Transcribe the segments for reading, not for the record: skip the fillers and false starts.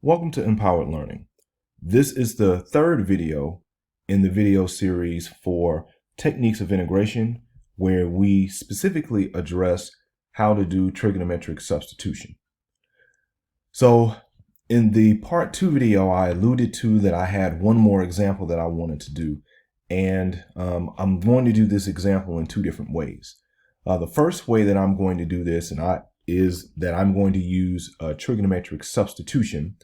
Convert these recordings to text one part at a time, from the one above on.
Welcome to Empowered Learning. This is the third video in the video series for techniques of integration, where we specifically address how to do trigonometric substitution. So in the part 2 video, I alluded to that I had one more example that I wanted to do, and I'm going to do this example in two different ways. The first way that I'm going to do this is that I'm going to use trigonometric substitution,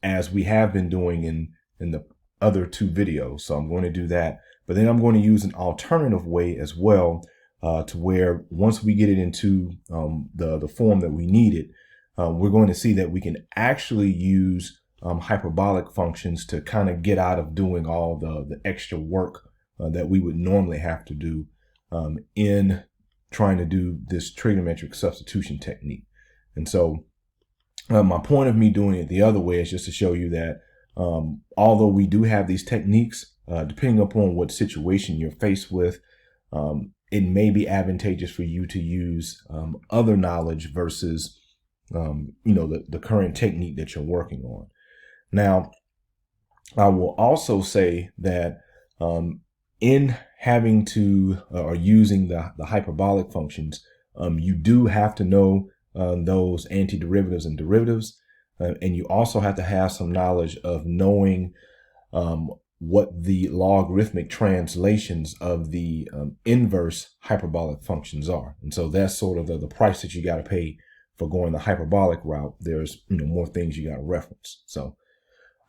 as we have been doing in the other two videos. So I'm going to do that, but then I'm going to use an alternative way as well, to where once we get it into the form that we need it, we're going to see that we can actually use hyperbolic functions to kind of get out of doing all the extra work that we would normally have to do in trying to do this trigonometric substitution technique. And so my point of me doing it the other way is just to show you that although we do have these techniques, depending upon what situation you're faced with, it may be advantageous for you to use other knowledge versus the current technique that you're working on. Now, I will also say that in having to or using the hyperbolic functions, you do have to know those antiderivatives and derivatives, and you also have to have some knowledge of knowing what the logarithmic translations of the inverse hyperbolic functions are. And so that's sort of the price that you got to pay for going the hyperbolic route. There's more things you got to reference. So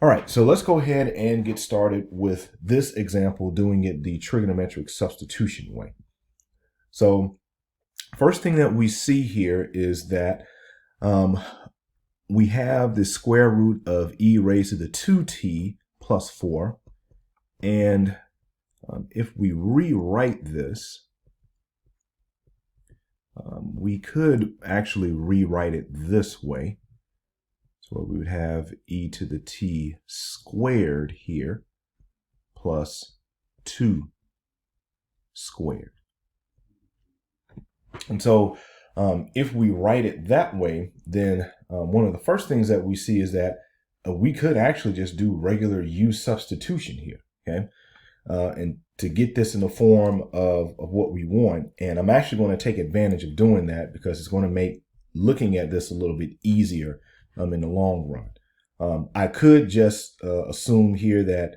all right, so let's go ahead and get started with this example, doing it the trigonometric substitution way. So first thing that we see here is that we have the square root of e raised to the 2t plus 4. And if we rewrite this, we could actually rewrite it this way. So we would have e to the t squared here plus 2 squared. And so if we write it that way, then one of the first things that we see is that we could actually just do regular U substitution here, okay? And to get this in the form of what we want. And I'm actually going to take advantage of doing that because it's going to make looking at this a little bit easier in the long run. I could just assume here that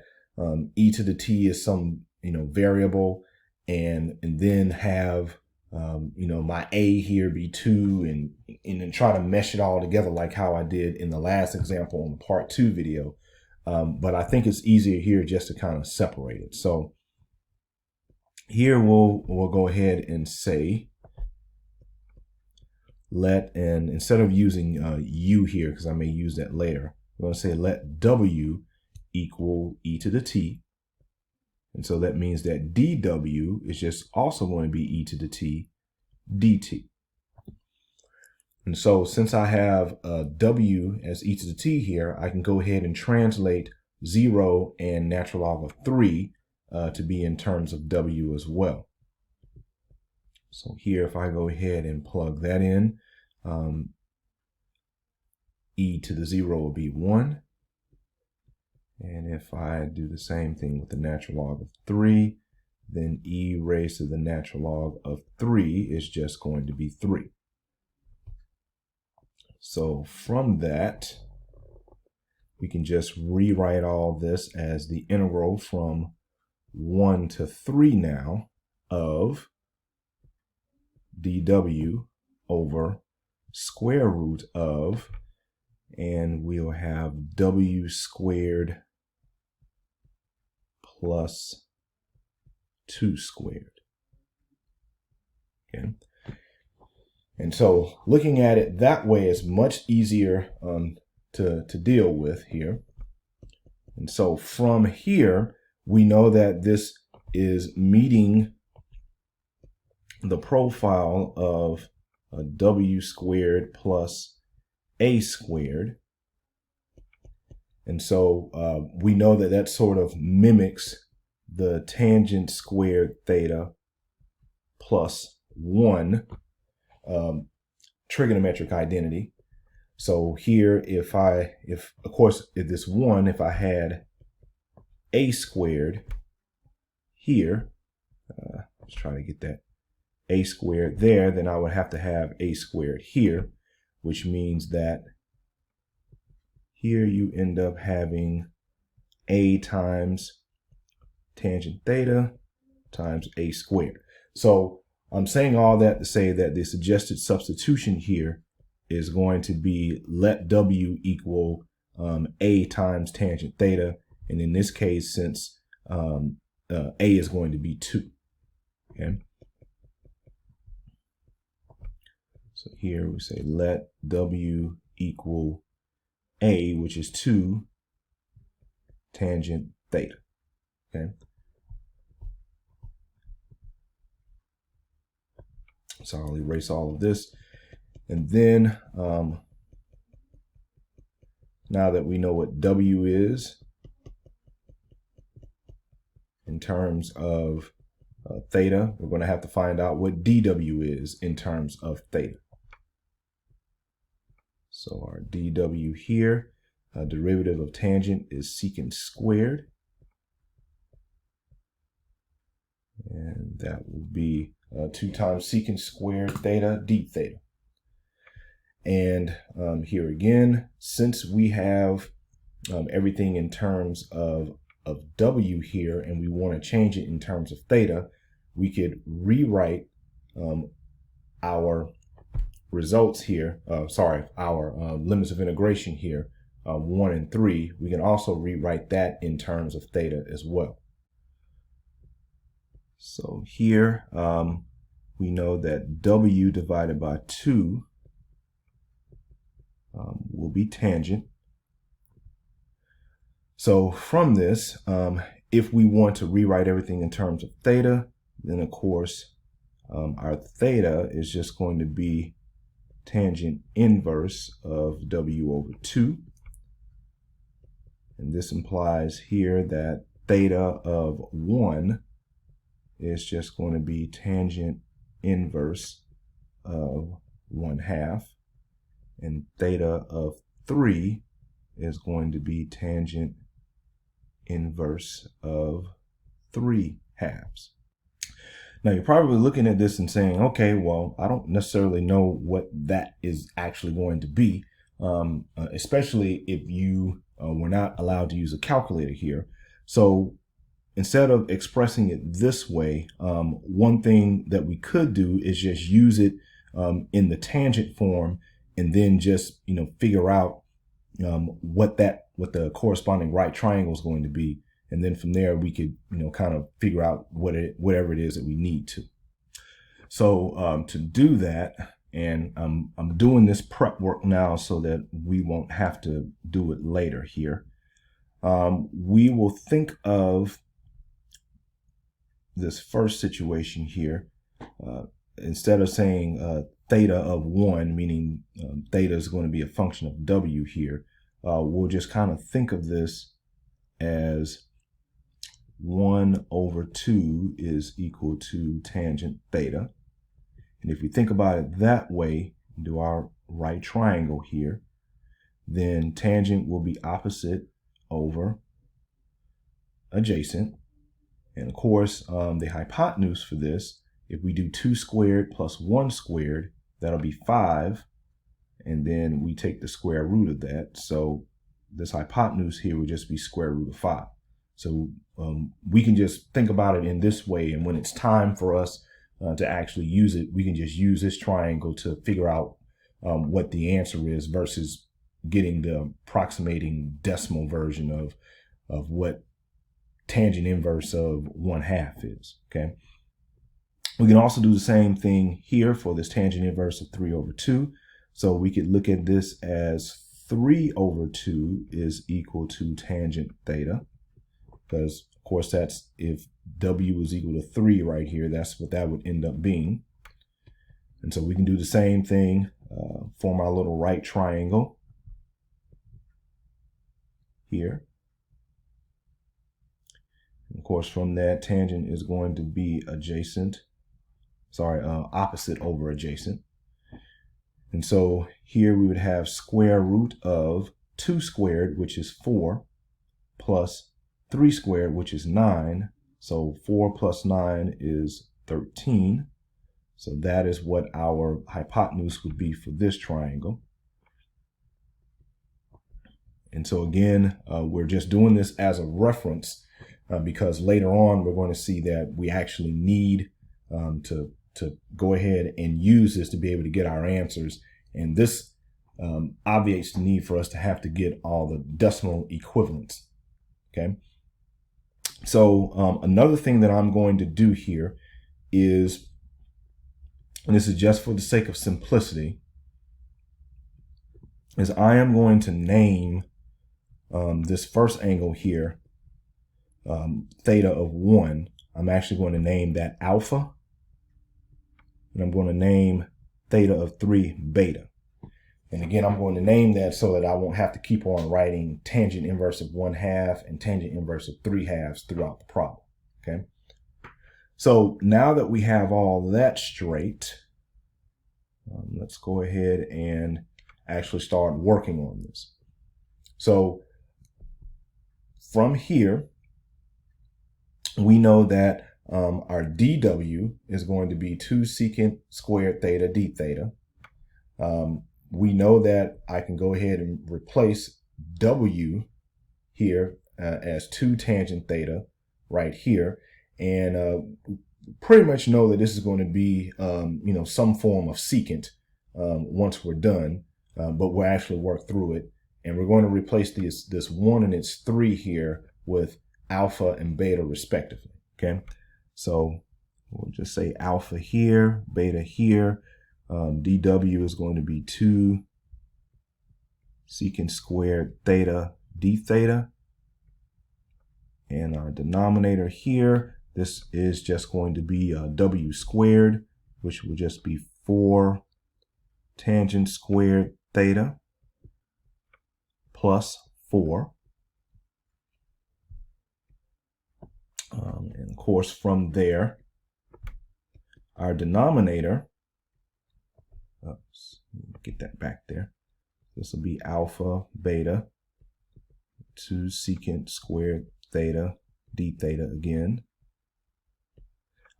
e to the t is some variable, and then have my a here be 2, and then try to mesh it all together like how I did in the last example on the part 2 video. But I think it's easier here just to kind of separate it. So here we'll go ahead and say and instead of using u here, because I may use that later, I'm going to say let w equal e to the t. And so that means that dw is just also going to be e to the t dt. And so since I have w as e to the t here, I can go ahead and translate 0 and natural log of 3 to be in terms of w as well. So here, if I go ahead and plug that in, e to the 0 will be 1. And if I do the same thing with the natural log of 3, then e raised to the natural log of 3 is just going to be 3. So from that, we can just rewrite all this as the integral from 1 to 3 now of dw over square root of, and we'll have w squared plus 2 squared. Okay. And so looking at it that way is much easier to deal with here. And so from here, we know that this is meeting the profile of w squared plus a squared. And so we know that that sort of mimics the tangent squared theta plus 1 trigonometric identity. So here, if of course, if this one, if I had a squared here, let's try to get that a squared there, then I would have to have a squared here, which means that here you end up having a times tangent theta times a squared. So I'm saying all that to say that the suggested substitution here is going to be let W equal a times tangent theta. And in this case, since a is going to be 2. Okay. So here we say let W equal a, which is 2 tangent theta. Okay. So I'll erase all of this. And then now that we know what W is in terms of theta, we're going to have to find out what dW is in terms of theta. So our dW here, derivative of tangent is secant squared. And that will be 2 times secant squared theta d theta. And here again, since we have everything in terms of W here, and we want to change it in terms of theta, we could rewrite our results here, our limits of integration here, 1 and 3. We can also rewrite that in terms of theta as well. So here we know that W divided by 2 will be tangent. So from this, if we want to rewrite everything in terms of theta, then of course our theta is just going to be tangent inverse of W over 2. And this implies here that theta of 1 is just going to be tangent inverse of 1/2. And theta of 3 is going to be tangent inverse of 3/2. Now you're probably looking at this and saying, okay, well, I don't necessarily know what that is actually going to be, especially if you were not allowed to use a calculator here. So instead of expressing it this way, one thing that we could do is just use it in the tangent form, and then just figure out what the corresponding right triangle is going to be, and then from there we could kind of figure out whatever it is that we need to. So to do that, and I'm doing this prep work now so that we won't have to do it later here. We will think of this first situation here. Instead of saying theta of 1, meaning theta is going to be a function of W here, we'll just kind of think of this as 1 over 2 is equal to tangent theta. And if we think about it that way, do our right triangle here, then tangent will be opposite over adjacent. And of course, the hypotenuse for this, if we do 2 squared plus 1 squared, that'll be 5. And then we take the square root of that. So this hypotenuse here would just be square root of 5. So we can just think about it in this way. And when it's time for us to actually use it, we can just use this triangle to figure out what the answer is versus getting the approximating decimal version of what tangent inverse of 1/2 is. Okay. We can also do the same thing here for this tangent inverse of 3 over 2. So we could look at this as 3 over 2 is equal to tangent theta, because of course that's if W is equal to 3 right here, that's what that would end up being. And so we can do the same thing, form our little right triangle here. And of course, from that, tangent is going to be opposite over adjacent. And so here we would have square root of 2 squared, which is 4, plus 3 squared, which is 9. So 4 plus 9 is 13. So that is what our hypotenuse would be for this triangle. And so again, we're just doing this as a reference because later on we're going to see that we actually need to go ahead and use this to be able to get our answers. And this obviates the need for us to have to get all the decimal equivalents. Okay. So another thing that I'm going to do here is, and this is just for the sake of simplicity, is I am going to name this first angle here, theta of 1. I'm actually going to name that alpha. And I'm going to name theta of 3 beta. And again, I'm going to name that so that I won't have to keep on writing tangent inverse of 1/2 and tangent inverse of 3/2 throughout the problem. Okay. So now that we have all that straight, let's go ahead and actually start working on this. So from here, we know that our dw is going to be 2 secant squared theta d theta. We know that I can go ahead and replace w here as 2 tangent theta right here, and pretty much know that this is going to be some form of secant once we're done, but we'll actually work through it. And we're going to replace this 1 and its 3 here with alpha and beta respectively. Okay, so we'll just say alpha here, beta here. dw is going to be 2 secant squared theta d theta. And our denominator here, this is just going to be w squared, which will just be 4 tangent squared theta plus 4. And of course, from there, our denominator, get that back there. This will be alpha, beta, 2 secant squared theta, d theta again.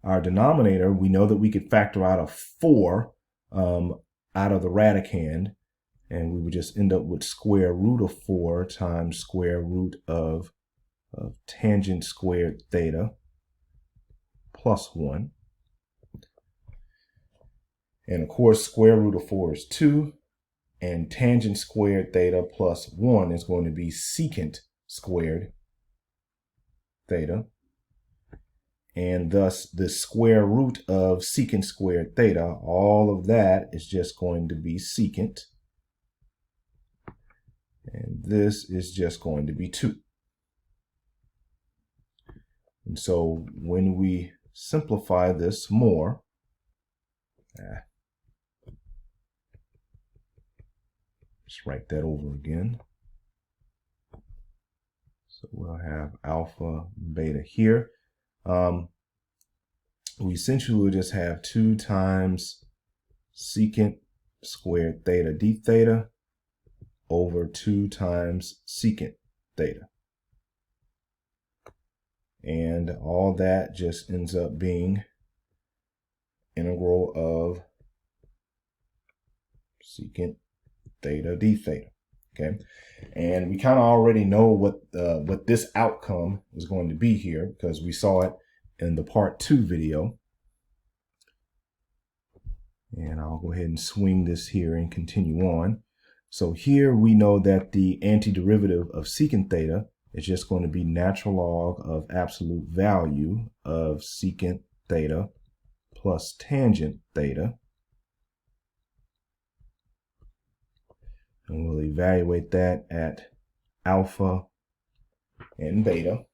Our denominator, we know that we could factor out a 4 out of the radicand, and we would just end up with square root of 4 times square root of tangent squared theta plus 1. And of course, square root of 4 is 2, and tangent squared theta plus 1 is going to be secant squared theta. And thus, the square root of secant squared theta, all of that is just going to be secant. And this is just going to be 2. And so when we simplify this more, just write that over again. So we'll have alpha, beta here. We essentially will just have 2 times secant squared theta d theta over 2 times secant theta. And all that just ends up being integral of secant theta d theta. Okay, and we kind of already know what this outcome is going to be here because we saw it in the part 2 video. And I'll go ahead and swing this here and continue on. So here we know that the antiderivative of secant theta is just going to be natural log of absolute value of secant theta plus tangent theta. And we'll evaluate that at alpha and beta.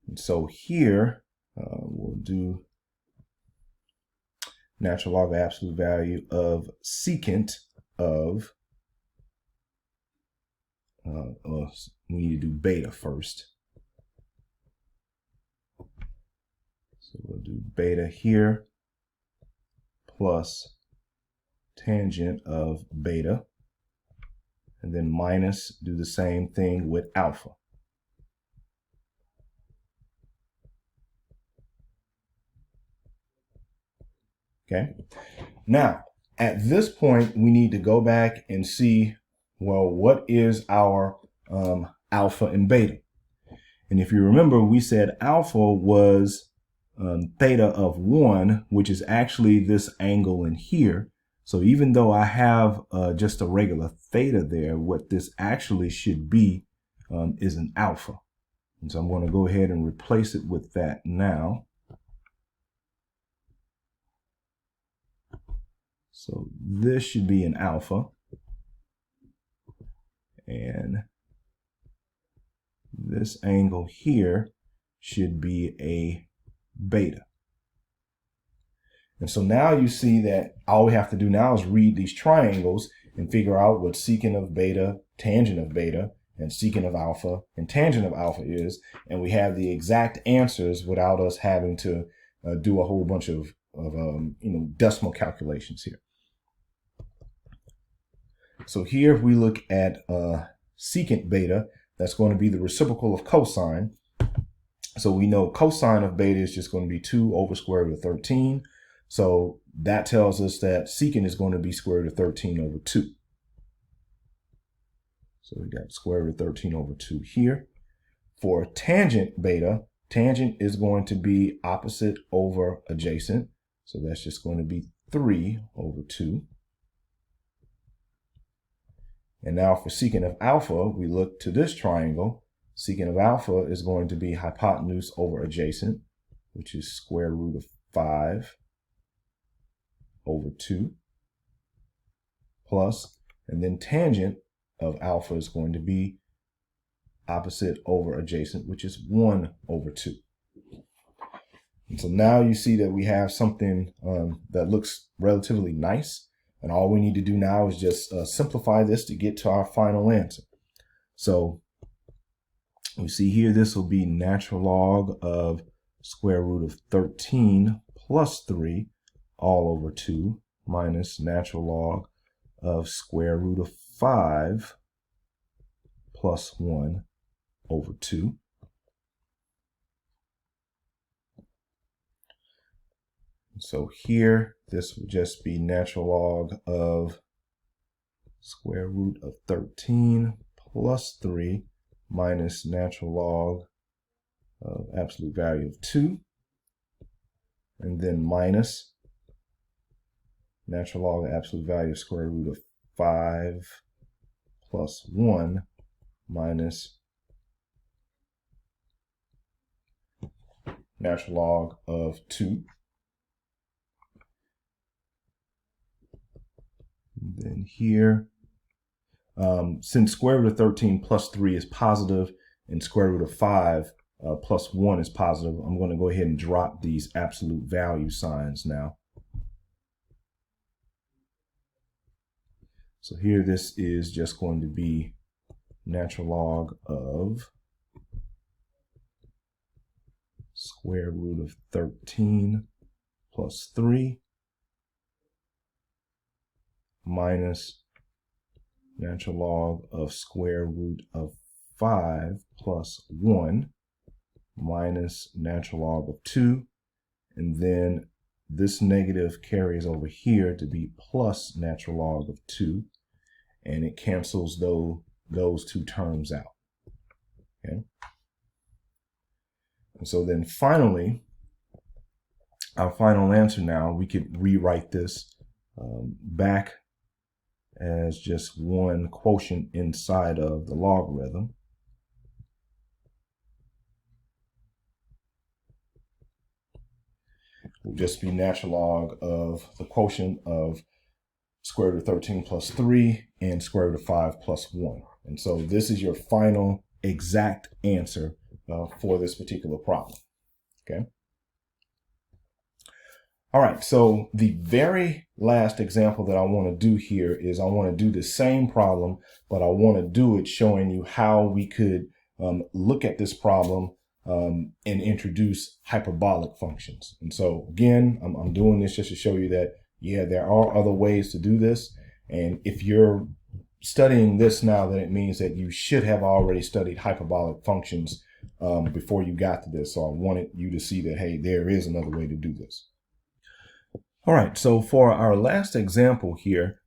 And so here we'll do natural log of absolute value of secant of, we need to do beta first. So we'll do beta here. plus tangent of beta, and then minus, do the same thing with alpha. Okay. Now, at this point, we need to go back and see, well, what is our alpha and beta? And if you remember, we said alpha was theta of 1, which is actually this angle in here. So even though I have just a regular theta there, what this actually should be is an alpha. And so I'm going to go ahead and replace it with that now. So this should be an alpha. And this angle here should be a beta. And so now you see that all we have to do now is read these triangles and figure out what secant of beta, tangent of beta, and secant of alpha and tangent of alpha is. And we have the exact answers without us having to do a whole bunch of decimal calculations here. So here, if we look at secant beta, that's going to be the reciprocal of cosine. So we know cosine of beta is just going to be 2 over square root of 13. So that tells us that secant is going to be square root of 13 over 2. So we got square root of 13 over 2 here. For tangent beta, tangent is going to be opposite over adjacent. So that's just going to be 3 over 2. And now for secant of alpha, we look to this triangle. Secant of alpha is going to be hypotenuse over adjacent, which is square root of 5 over 2, plus, and then tangent of alpha is going to be opposite over adjacent, which is 1 over 2. And so now you see that we have something that looks relatively nice. And all we need to do now is just simplify this to get to our final answer. So we see here, this will be natural log of square root of 13 plus 3 all over 2 minus natural log of square root of 5 plus 1 over 2. So here, this would just be natural log of square root of 13 plus 3 minus natural log of absolute value of 2, and then minus natural log of absolute value of square root of 5 plus 1 minus natural log of 2. Then here, since square root of 13 plus 3 is positive and square root of 5 plus 1 is positive, I'm going to go ahead and drop these absolute value signs now. So here, this is just going to be natural log of square root of 13 plus 3 minus natural log of square root of 5 plus 1 minus natural log of 2. And then this negative carries over here to be plus natural log of 2. And it cancels those two terms out. Okay. And so then finally, our final answer now, we could rewrite this back as just one quotient inside of the logarithm. Will just be natural log of the quotient of square root of 13 plus 3 and square root of 5 plus 1. And so this is your final exact answer for this particular problem. Okay. All right, so the very last example that I want to do here is I want to do the same problem, but I want to do it showing you how we could look at this problem and introduce hyperbolic functions. And so again, I'm doing this just to show you that Yeah, there are other ways to do this. And if you're studying this now, then it means that you should have already studied hyperbolic functions before you got to this. So I wanted you to see that, hey, there is another way to do this. All right, so for our last example here,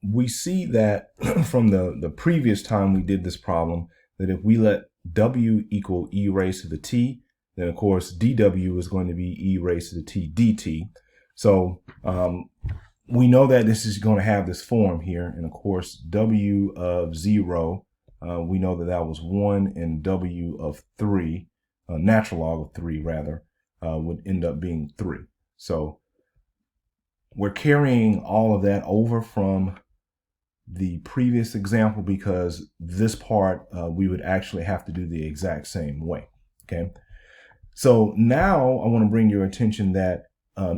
we see that from the previous time we did this problem, that if we let w equal e raised to the t, then of course dw is going to be e raised to the t dt. So we know that this is going to have this form here, and of course w of 0, we know that that was 1, and w of 3, natural log of 3 rather, would end up being 3. So we're carrying all of that over from the previous example because this part we would actually have to do the exact same way. Okay, so now I want to bring your attention that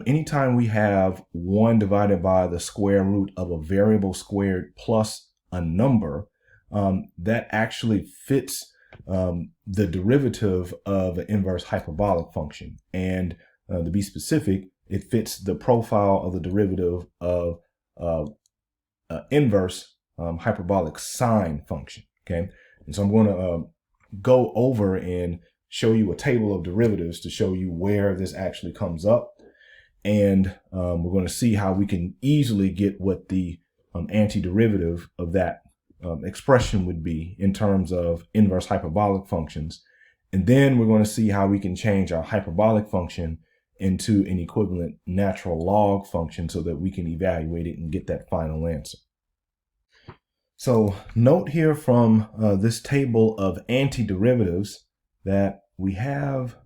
anytime we have 1 divided by the square root of a variable squared plus a number, that actually fits the derivative of an inverse hyperbolic function. And to be specific, it fits the profile of the derivative of inverse hyperbolic sine function. Okay, and so I'm going to go over and show you a table of derivatives to show you where this actually comes up. And we're going to see how we can easily get what the antiderivative of that expression would be in terms of inverse hyperbolic functions. And then we're going to see how we can change our hyperbolic function into an equivalent natural log function so that we can evaluate it and get that final answer. So note here from this table of antiderivatives that we have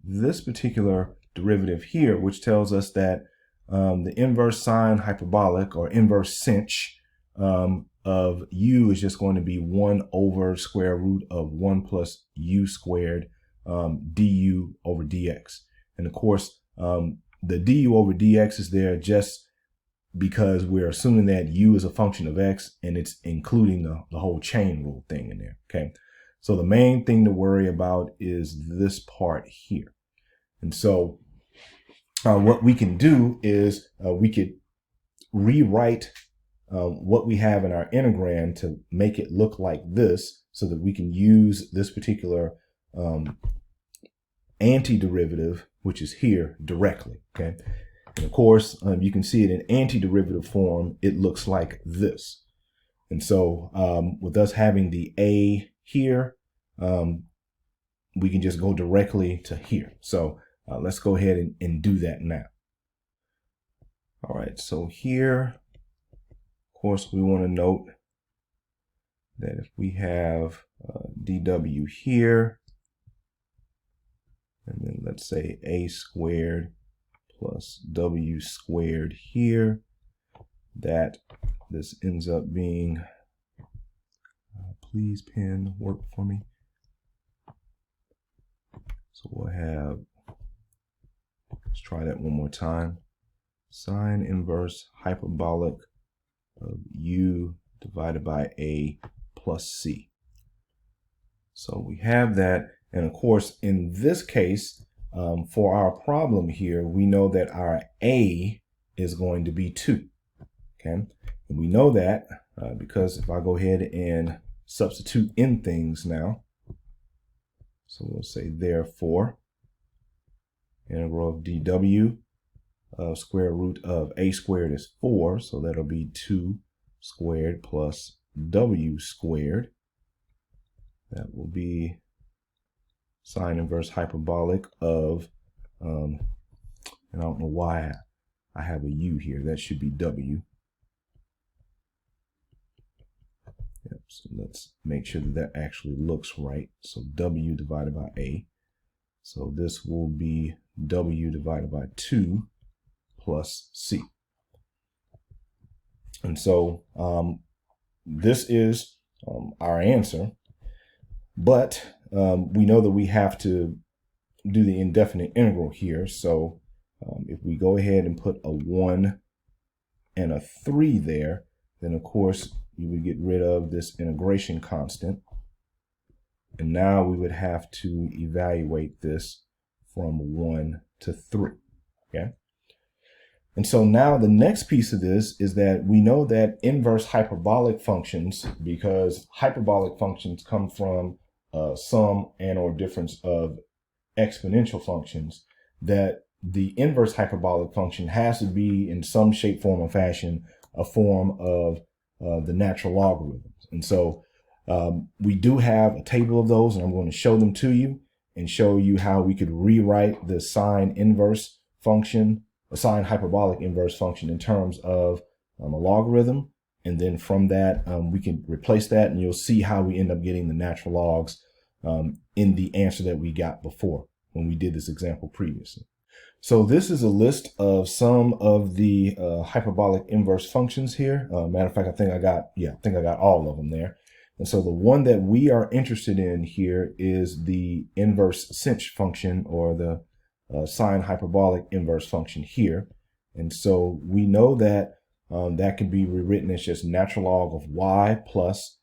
this particular derivative here, which tells us that the inverse sine hyperbolic or inverse cinch of u is just going to be 1 over square root of 1 plus u squared du over dx. And of course, the du over dx is there just because we're assuming that u is a function of x, and it's including the whole chain rule thing in there. Okay, so the main thing to worry about is this part here. And so what we can do is we could rewrite what we have in our integral to make it look like this so that we can use this particular antiderivative, which is here, directly. Okay, and of course you can see it in antiderivative form. It looks like this. And so with us having the a here, we can just go directly to here. So let's go ahead and do that now. All right, so here, of course, we want to note that if we have dw here, and then let's say a squared plus w squared here, that this ends up being, please pen work for me. So we'll have, let's try that one more time. Sine inverse hyperbolic of u divided by a plus c. So we have that. And of course, in this case, for our problem here, we know that our a is going to be 2. Okay, and we know that because if I go ahead and substitute in things now, so we'll say therefore integral of dw of square root of a squared is 4, so that'll be 2 squared plus w squared. That will be sine inverse hyperbolic of, and I don't know why I have a u here. That should be w. Yep, so let's make sure that that actually looks right. So w divided by a. So this will be w divided by 2 plus c. And so this is our answer. But we know that we have to do the indefinite integral here. So if we go ahead and put a 1 and a 3 there, then of course you would get rid of this integration constant. And now we would have to evaluate this from 1 to 3. Okay. And so now the next piece of this is that we know that inverse hyperbolic functions, because hyperbolic functions come from sum and or difference of exponential functions, that the inverse hyperbolic function has to be in some shape, form, or fashion a form of the natural logarithms. And so we do have a table of those, and I'm going to show them to you and show you how we could rewrite the sine inverse function, a sine hyperbolic inverse function, in terms of a logarithm. And then from that, we can replace that, and you'll see how we end up getting the natural logs in the answer that we got before when we did this example previously. So this is a list of some of the hyperbolic inverse functions here. Matter of fact, I think I got all of them there. And so the one that we are interested in here is the inverse cinch function, or the sine hyperbolic inverse function here. And so we know that that can be rewritten as just natural log of y plus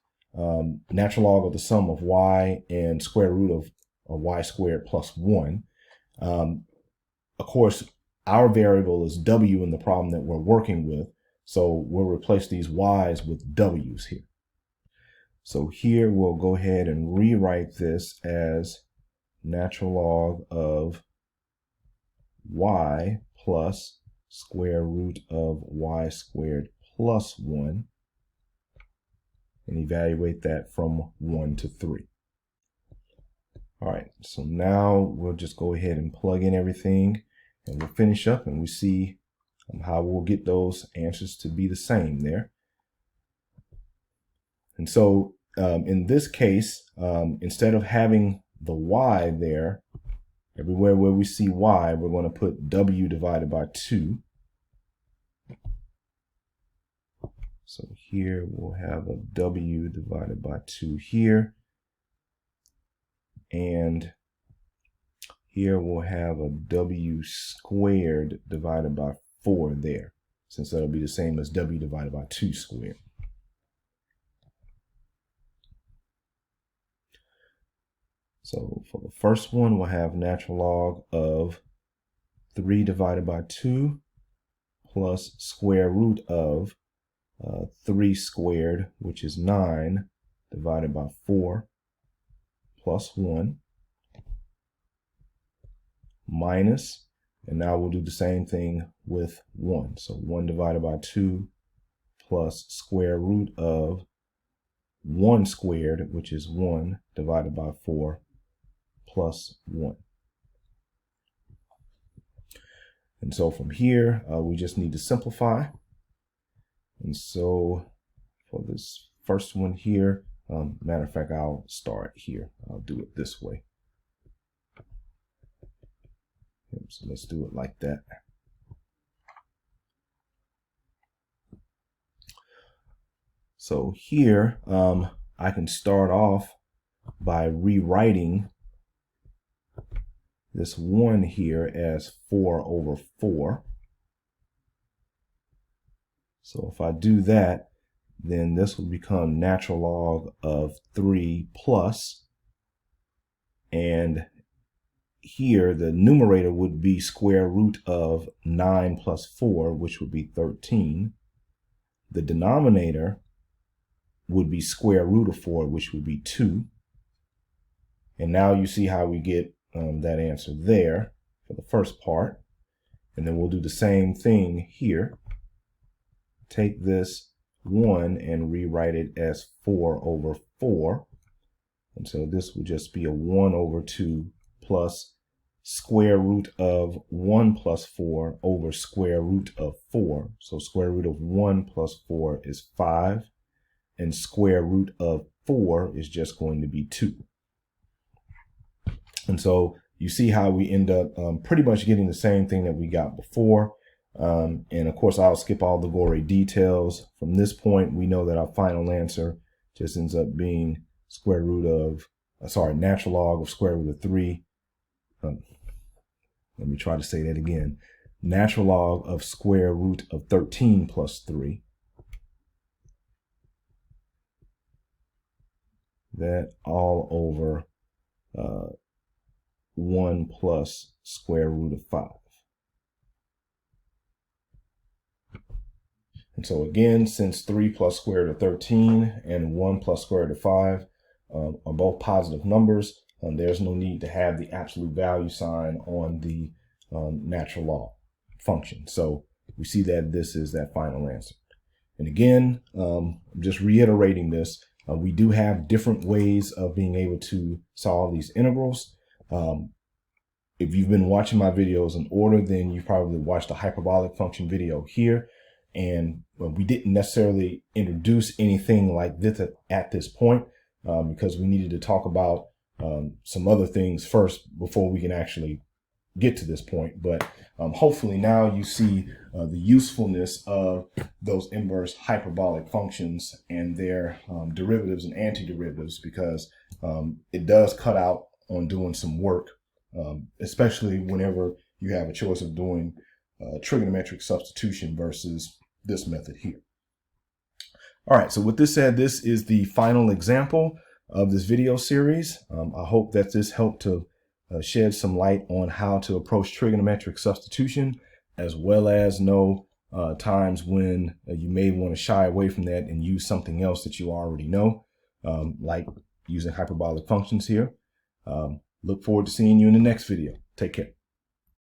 natural log of the sum of y and square root of y squared plus 1. Of course, our variable is w in the problem that we're working with, so we'll replace these y's with w's here. So here we'll go ahead and rewrite this as natural log of y plus square root of y squared plus 1, and evaluate that from 1 to 3. All right, so now we'll just go ahead and plug in everything, and we'll finish up, and we see how we'll get those answers to be the same there. And so in this case, instead of having the y there, everywhere where we see y, we're going to put w divided by 2. So here we'll have a w divided by 2 here. And here we'll have a w squared divided by 4 there, since that'll be the same as w divided by 2 squared. So for the first one, we'll have natural log of 3 divided by 2 plus square root of 3 squared, which is 9, divided by 4 plus 1, minus, and now we'll do the same thing with 1. So 1 divided by 2 plus square root of 1 squared, which is 1, divided by 4 plus 1. And so from here, we just need to simplify. And so for this first one here, matter of fact, I'll start here. I'll do it this way. So let's do it like that. So here, I can start off by rewriting this 1 here as 4 over 4. So if I do that, then this will become natural log of 3 plus, and here the numerator would be square root of 9 plus 4, which would be 13. The denominator would be square root of 4, which would be 2. And now you see how we get that answer there for the first part. And then we'll do the same thing here. Take this 1 and rewrite it as 4 over 4. And so this would just be a 1 over 2 plus square root of 1 plus 4 over square root of 4. So square root of 1 plus 4 is 5. And square root of 4 is just going to be 2. And so you see how we end up pretty much getting the same thing that we got before. And of course, I'll skip all the gory details. From this point, we know that our final answer just ends up being square root of, natural log of square root of 3. Let me try to say that again. Natural log of square root of 13 plus 3. That all over 1 plus square root of 5. And so again, since 3 plus square root of 13 and 1 plus square root of 5 are both positive numbers, there's no need to have the absolute value sign on the natural log function. So we see that this is that final answer. And again, I'm just reiterating this. We do have different ways of being able to solve these integrals. If you've been watching my videos in order, then you probably watched the hyperbolic function video here. And we didn't necessarily introduce anything like this at this point because we needed to talk about some other things first before we can actually get to this point. But hopefully now you see the usefulness of those inverse hyperbolic functions and their derivatives and antiderivatives, because it does cut out on doing some work, especially whenever you have a choice of doing trigonometric substitution versus this method here. All right, so with this said, this is the final example of this video series. I hope that this helped to shed some light on how to approach trigonometric substitution, as well as know times when you may want to shy away from that and use something else that you already know, like using hyperbolic functions here. Look forward to seeing you in the next video. Take care.